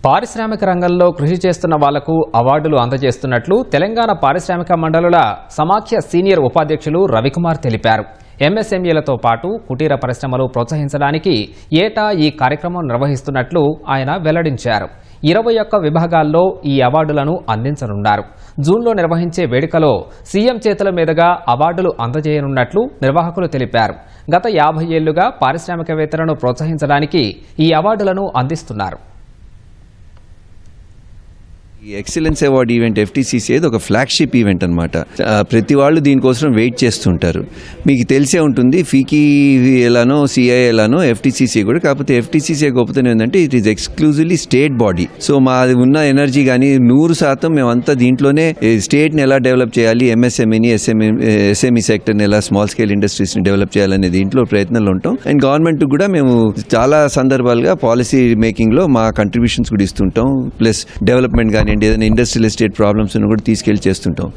పారిశ్రామిక రంగంలో కృషి చేస్తున్న వాళ్లకు అవార్డులు అందజేస్తున్నట్లు తెలంగాణ పారిశ్రామిక మండలుల సమాఖ్య సీనియర్ ఉపాధ్యక్షులు రవికుమార్ తెలిపారు. ఎంఎస్ఎంఈలతో పాటు కుటీర పరిశ్రమలు ప్రోత్సహించడానికి ఏటా ఈ కార్యక్రమం నిర్వహిస్తున్నట్లు ఆయన వెల్లడించారు. 21 విభాగాల్లో ఈ అవార్డులను అందించనున్నారు. జూన్లో నిర్వహించే వేడుకలో సీఎం చేతుల మీదుగా అవార్డులు అందజేయనున్నట్లు నిర్వాహకులు తెలిపారు. గత 50 ఏళ్లుగా పారిశ్రామికవేత్తలను ప్రోత్సహించడానికి ఈ అవార్డులను అందిస్తున్నారు. ఈ ఎక్సలెన్స్ అవార్డ్ ఈవెంట్ ఎఫ్టీసీసీ అది ఒక ఫ్లాగ్షిప్ ఈవెంట్ అనమాట. ప్రతి వాళ్ళు దీనికోసం వెయిట్ చేస్తుంటారు. మీకు తెలిసే ఉంటుంది ఫీకీ ఎలానో సిఐ ఎలానో ఎఫ్టీసీసీ కూడా. కాకపోతే ఎఫ్టీసీసీ గొప్పతనం ఏంటంటే it is exclusively state body. So మాది ఉన్న ఎనర్జీ కానీ 100% మేమంతా దీంట్లోనే స్టేట్ని ఎలా డెవలప్ చేయాలి, ఎంఎస్ఎంఈని ఎస్ఎంఈ సెక్టర్ని ఎలా స్మాల్ స్కేల్ ఇండస్ట్రీస్ని డెవలప్ చేయాలనే దీంట్లో ప్రయత్నాలు ఉంటాం. అండ్ గవర్నమెంట్ కూడా మేము చాలా సందర్భాలుగా పాలసీ మేకింగ్లో మా కంట్రిబ్యూషన్స్ కూడా ఇస్తుంటాం. ప్లస్ డెవలప్మెంట్ కానీ ఏదైనా ఇండస్ట్రియల్ ఎస్టేట్ ప్రాబ్లమ్స్ కూడా తీసుకెళ్లి చేస్తుంటాం.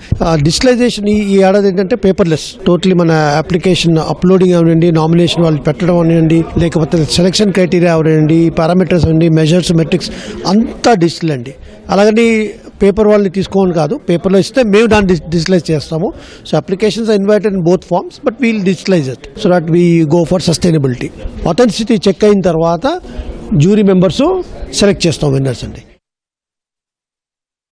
డిజిటలైజేషన్ ఈ ఏడాది ఏంటంటే పేపర్లెస్, టోటలీ మన అప్లికేషన్ అప్లోడింగ్ అవనండి, నామినేషన్ వాళ్ళు పెట్టడం అవనండి, లేకపోతే సెలక్షన్ క్రైటీరియా అవనండి, పారామీటర్స్ అండి, మెజర్స్ మెట్రిక్స్ అంతా డిజిటల్ అండి. అలాగని పేపర్ వాళ్ళని తీసుకోని కాదు, పేపర్లో ఇస్తే మేము దాన్ని డిజిటలైజ్ చేస్తాము. So applications are invited in both forms, but we'll digitalize it so that we go for sustainability. Authenticity check అయిన తర్వాత జ్యూరీ మెంబర్స్ సెలెక్ట్ చేస్తాం విన్నర్స్ అండి.